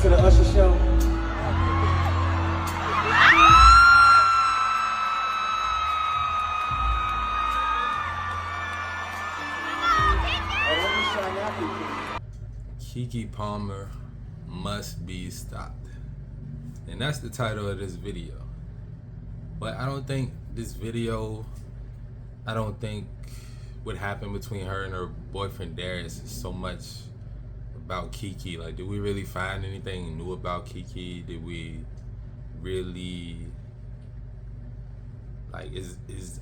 to the Usher show. Keke Palmer must be stopped. And that's the title of this video. But I don't think what happened between her and her boyfriend Darius is so much about Keke. Like, did we really find anything new about Keke? Did we really, like,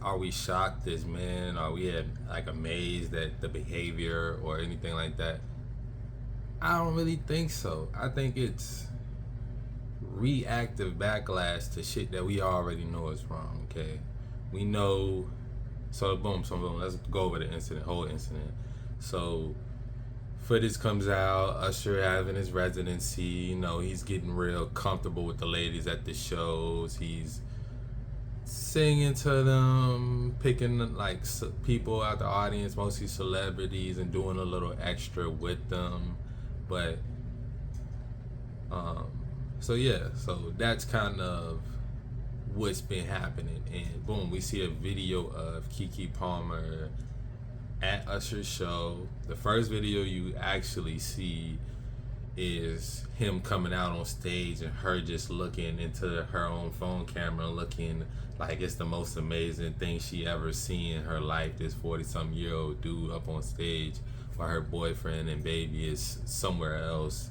are we shocked as men? Are we like amazed at the behavior or anything like that? I don't really think so. I think it's reactive backlash to shit that we already know is wrong, okay? We know, so boom, let's go over the whole incident. So footage comes out, Usher having his residency, you know, he's getting real comfortable with the ladies at the shows. He's singing to them, picking like people out the audience, mostly celebrities, and doing a little extra with them. But so that's kind of what's been happening, and boom, we see a video of Keke Palmer at Usher's show. The first video you actually see is him coming out on stage and her just looking into her own phone camera, looking like it's the most amazing thing she ever seen in her life. This 40-something-year-old dude up on stage while her boyfriend and baby is somewhere else.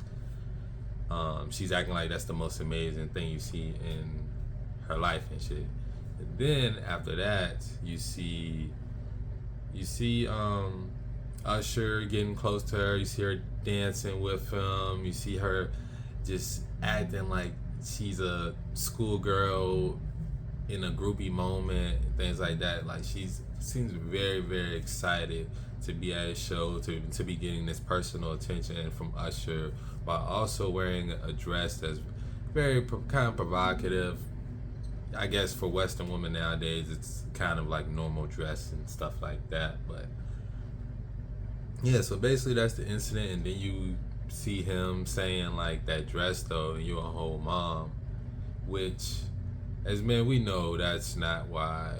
She's acting like that's the most amazing thing you see in her life and shit. And then after that, you see Usher getting close to her. You see her dancing with him. You see her just acting like she's a schoolgirl in a groupie moment, things like that. Like, she seems very, very excited to be at his show, to be getting this personal attention from Usher, while also wearing a dress that's very kind of provocative. I guess for Western women nowadays, it's kind of like normal dress and stuff like that. But yeah, so basically that's the incident. And then you see him saying like, that dress though, and you're a whole mom, which as men we know that's not why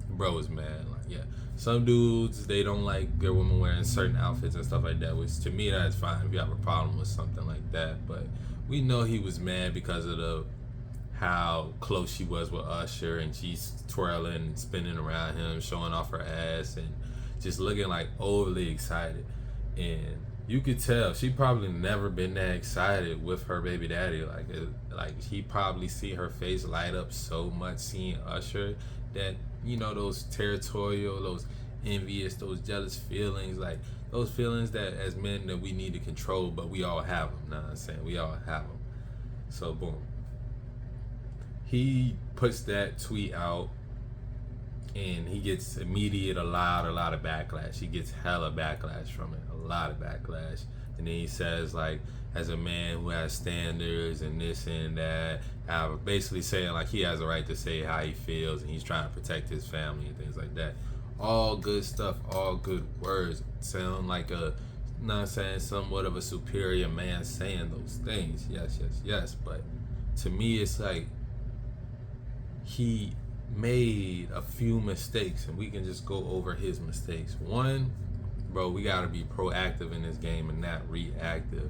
bro is mad. Like, yeah, some dudes, they don't like their women wearing certain outfits and stuff like that, which to me that's fine if you have a problem with something like that. But we know he was mad because of how close she was with Usher, and she's twirling and spinning around him, showing off her ass and just looking like overly excited. And you could tell she probably never been that excited with her baby daddy. Like he probably see her face light up so much seeing Usher that, you know, those territorial, those envious, those jealous feelings, like those feelings that as men that we need to control, but we all have them. Know what I'm saying? We all have them. So boom, he puts that tweet out and he gets immediate a lot of backlash. He gets hella backlash from it, a lot of backlash. And then he says, like, as a man who has standards and this and that, basically saying like he has a right to say how he feels and he's trying to protect his family and things like that. All good stuff, all good words. Sound like a, you know what I'm saying, somewhat of a superior man saying those things. Yes. But to me, it's like he made a few mistakes, and we can just go over his mistakes. One, bro, we gotta be proactive in this game and not reactive.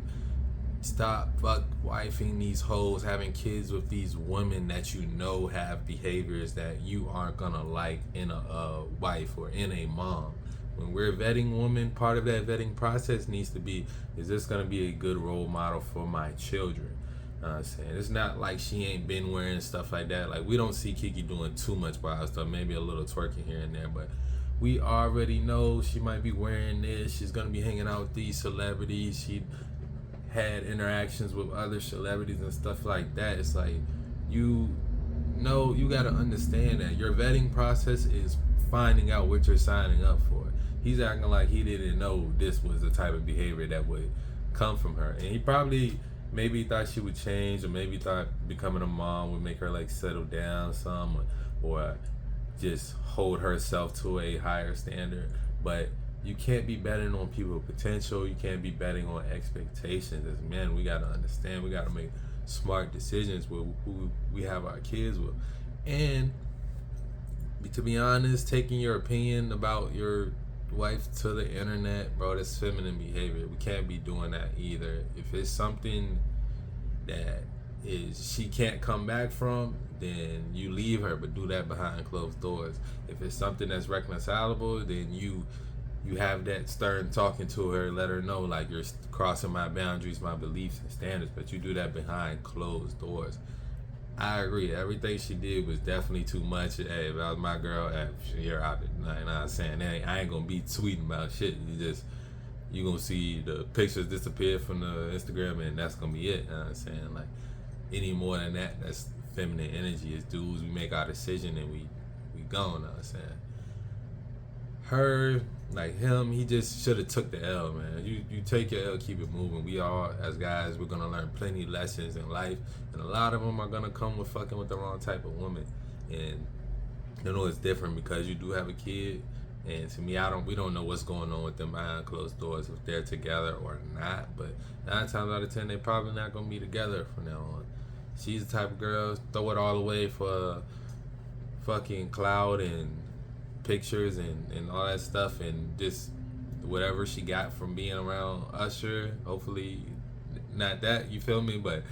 Stop wifing these hoes, having kids with these women that you know have behaviors that you aren't gonna like in a wife or in a mom. When we're vetting women, part of that vetting process needs to be, is this gonna be a good role model for my children? I'm saying, it's not like she ain't been wearing stuff like that. Like, we don't see Keke doing too much wild stuff, maybe a little twerking here and there, but we already know she might be wearing this. She's gonna be hanging out with these celebrities. She had interactions with other celebrities and stuff like that. It's like, you know, you gotta understand that your vetting process is finding out what you're signing up for. He's acting like he didn't know this was the type of behavior that would come from her, and he probably maybe thought she would change, or maybe thought becoming a mom would make her like settle down some, or just hold herself to a higher standard. But you can't be betting on people's potential. You can't be betting on expectations. As men, we gotta understand. We gotta make smart decisions with who we have our kids with, and to be honest, taking your opinion about your wife to the internet, bro, that's feminine behavior. We can't be doing that either. If it's something that is she can't come back from, then you leave her, but do that behind closed doors. If it's something that's reconcilable, then you have that stern talking to her, let her know like you're crossing my boundaries, my beliefs and standards, but you do that behind closed doors. I agree. Everything she did was definitely too much. Hey, if that was my girl, you're out there. You know what I'm saying? I ain't gonna be tweeting about shit. You gonna see the pictures disappear from the Instagram, and that's gonna be it. You know what I'm saying? Like, any more than that, that's feminine energy. As dudes, we make our decision and we gone. You know what I'm saying? Her, like him, he just should have took the L, man. You take your L, keep it moving. We all, as guys, we're gonna learn plenty lessons in life, and a lot of them are gonna come with fucking with the wrong type of woman. And you know it's different because you do have a kid, and to me, we don't know what's going on with them behind closed doors, if they're together or not. But 9 times out of 10, they're probably not gonna be together from now on. She's the type of girl, throw it all away for fucking cloud and pictures and all that stuff, and just whatever she got from being around Usher. Hopefully not that, you feel me? But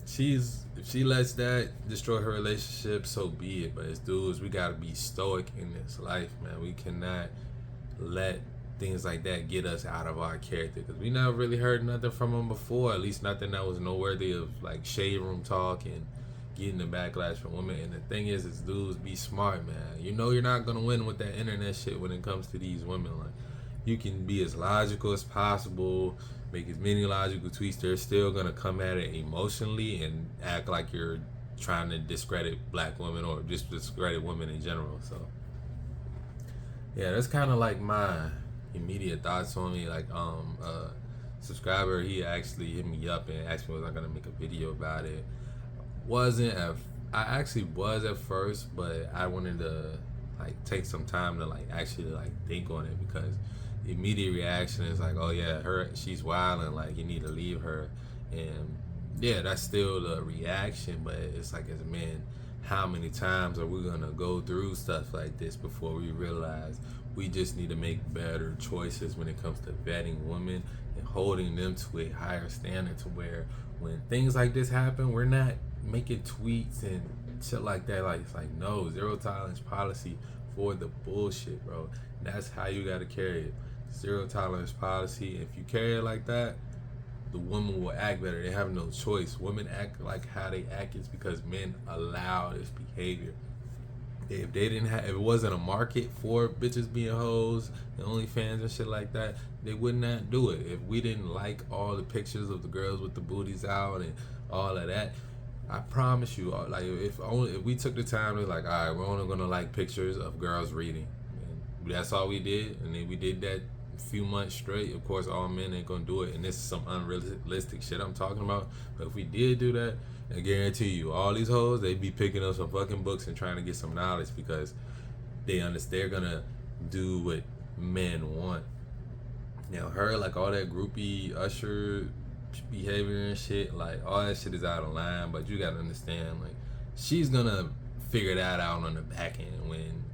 if she lets that destroy her relationship, so be it. But as dudes, we gotta be stoic in this life, man. We cannot let things like that get us out of our character, because we never really heard nothing from them before, at least nothing that was noteworthy of like shade room talk and getting the backlash from women. And the thing is dudes, be smart, man. You know you're not gonna win with that internet shit when it comes to these women. Like, you can be as logical as possible, make as many logical tweets, they're still gonna come at it emotionally and act like you're trying to discredit black women or just discredit women in general. So yeah, that's kind of like my immediate thoughts on me. Like subscriber, he actually hit me up and asked me was I gonna make a video about it. I actually was at first, but I wanted to like take some time to like actually like think on it, because the immediate reaction is like, oh yeah, she's wild and like you need to leave her. And yeah, that's still the reaction, but it's like, as men, how many times are we gonna go through stuff like this before we realize we just need to make better choices when it comes to vetting women and holding them to a higher standard, to where when things like this happen, we're not making tweets and shit like that. Like, it's like, no, zero tolerance policy for the bullshit, bro. That's how you gotta carry it. Zero tolerance policy. If you carry it like that, the woman will act better. They have no choice. Women act like how they act is because men allow this behavior. If it wasn't a market for bitches being hoes and OnlyFans and shit like that, they would not do it. If we didn't like all the pictures of the girls with the booties out and all of that, I promise you, like if we took the time to like, all right, we're only gonna like pictures of girls reading, and that's all we did, and then we did that a few months straight. Of course, all men ain't gonna do it, and this is some unrealistic shit I'm talking about. But if we did do that, I guarantee you, all these hoes, they'd be picking up some fucking books and trying to get some knowledge, because they understand they're gonna do what men want. Now, her, like all that groupie Usher behavior and shit, like all that shit is out of line. But you gotta understand, like, she's gonna figure that out on the back end when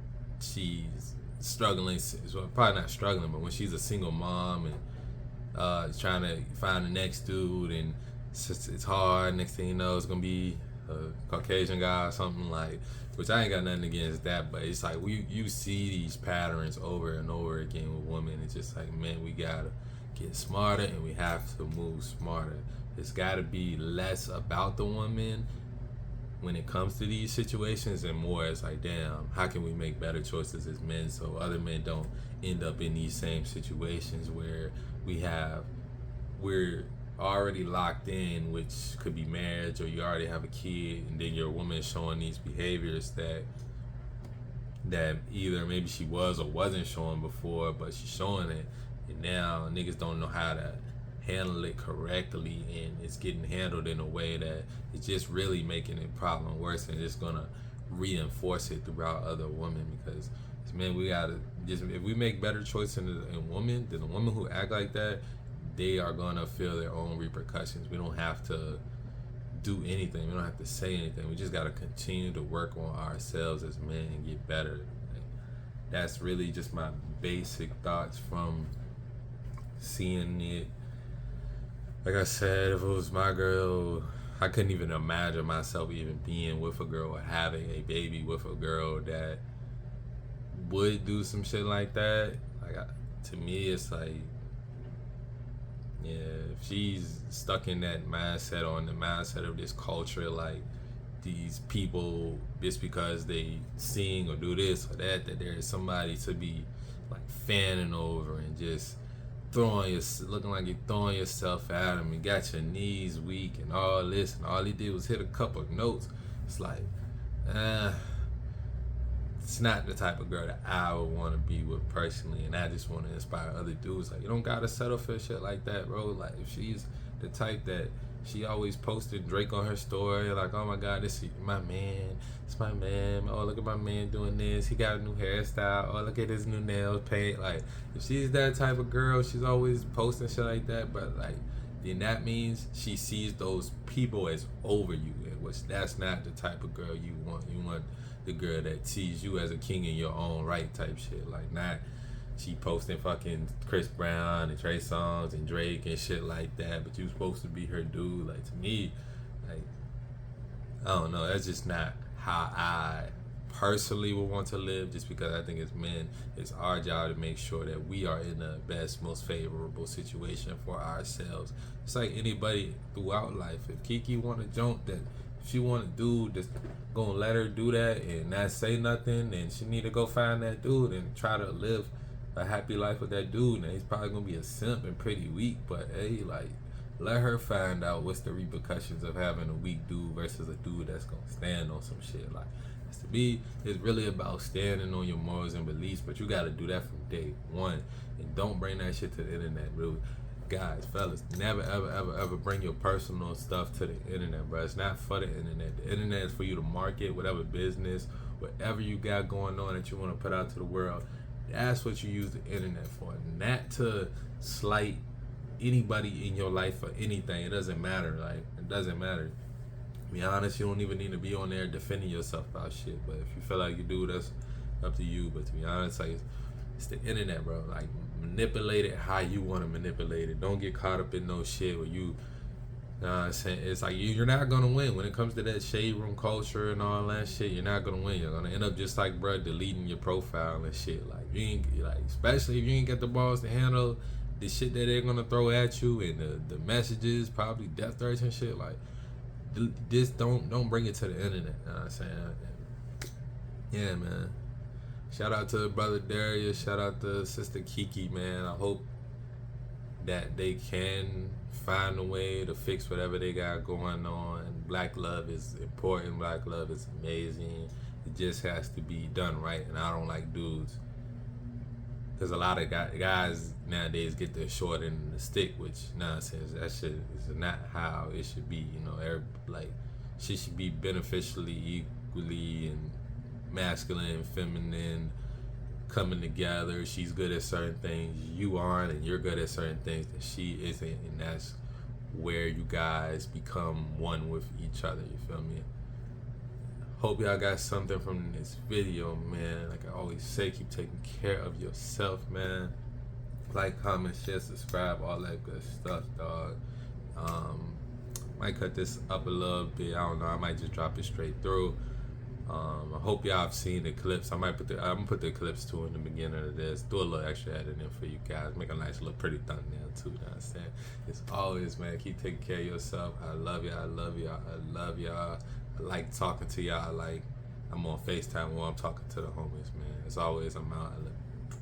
she's struggling. Well, probably not struggling, but when she's a single mom and trying to find the next dude, and it's hard. Next thing you know, it's gonna be a Caucasian guy or something, like, which I ain't got nothing against that, but it's like you see these patterns over and over again with women. It's just like, man, we gotta get smarter, and we have to move smarter. It's gotta be less about the woman when it comes to these situations, and more it's like, damn, how can we make better choices as men so other men don't end up in these same situations where we're already locked in, which could be marriage, or you already have a kid, and then your woman is showing these behaviors that either maybe she was or wasn't showing before, but she's showing it, and now niggas don't know how to handle it correctly, and it's getting handled in a way that it's just really making the problem worse, and it's gonna reinforce it throughout other women. Because, man, we gotta just if we make better choices in women, then the women who act like that, they are gonna feel their own repercussions. We don't have to do anything. We don't have to say anything. We just gotta continue to work on ourselves as men and get better. Like, that's really just my basic thoughts from seeing it. Like I said, if it was my girl, I couldn't even imagine myself even being with a girl or having a baby with a girl that would do some shit like that. Like, to me, it's like, yeah, if she's stuck in that mindset, or in the mindset of this culture, like these people, just because they sing or do this or that there is somebody to be like fanning over and just looking like you're throwing yourself at him and got your knees weak and all this, and all he did was hit a couple of notes. It's like, it's not the type of girl that I would want to be with personally, and I just want to inspire other dudes. Like, you don't gotta settle for shit like that, bro. Like, if she's the type that she always posted Drake on her story, like, oh my god, this is my man, it's my man, oh look at my man doing this, he got a new hairstyle, oh look at his new nails paint. Like, if she's that type of girl, she's always posting shit like that, but like, then that means she sees those people as over you, which that's not the type of girl you want. You want the girl that sees you as a king in your own right type shit. Like, not she posting fucking Chris Brown and Trey Songz and Drake and shit like that, but you supposed to be her dude. Like, to me, like, I don't know, that's just not how I personally would want to live, just because I think as men, it's our job to make sure that we are in the best, most favorable situation for ourselves. It's like anybody throughout life. If Keke want to jump, that if she want a dude that's gonna let her do that and not say nothing, then she need to go find that dude and try to live a happy life with that dude. Now, he's probably gonna be a simp and pretty weak, but hey, like, let her find out what's the repercussions of having a weak dude versus a dude that's gonna stand on some shit. Like, to me, it's really about standing on your morals and beliefs, but you gotta do that from day one, and don't bring that shit to the internet, really. Guys, fellas, never ever bring your personal stuff to the internet, bro. It's not for the internet. The internet is for you to market whatever business, whatever you got going on that you want to put out to the world. That's what you use the internet for, not to slight anybody in your life or anything. It doesn't matter. Like, it doesn't matter. To be honest, you don't even need to be on there defending yourself about shit. But if you feel like you do, that's up to you. But to be honest, like, it's the internet, bro. Like, manipulate it how you want to manipulate it. Don't get caught up in no shit where you, I'm saying, it's like you're not gonna win when it comes to that shade room culture and all that shit. You're not gonna win. You're gonna end up just like, bro, deleting your profile and shit. Like, you ain't, like, especially if you ain't got the balls to handle the shit that they're gonna throw at you, and the messages, probably death threats and shit. Like, just don't bring it to the internet. You know what I'm saying? Yeah, man. Shout out to brother Darius. Shout out to sister Keke, man. I hope that they can find a way to fix whatever they got going on. Black love is important. Black love is amazing. It just has to be done right. And I don't like dudes, because a lot of guys nowadays get the short end of the stick, which nonsense. That shit is not how it should be. You know, like, she should be beneficially, equally, and masculine and feminine coming together. She's good at certain things you aren't, and you're good at certain things that she isn't, and that's where you guys become one with each other. You feel me? Hope y'all got something from this video, man. Like I always say, keep taking care of yourself, man. Like, comment, share, subscribe, all that good stuff, dog. Might cut this up a little bit. I don't know. I might just drop it straight through. I hope y'all have seen the clips. I'm gonna put the clips too in the beginning of this. Do a little extra editing for you guys. Make a nice little pretty thumbnail too. You know what I'm saying? As always, man, keep taking care of yourself. I love y'all. I love y'all. I love y'all. I like talking to y'all. Like, I'm on FaceTime while I'm talking to the homies, man. As always, I'm out.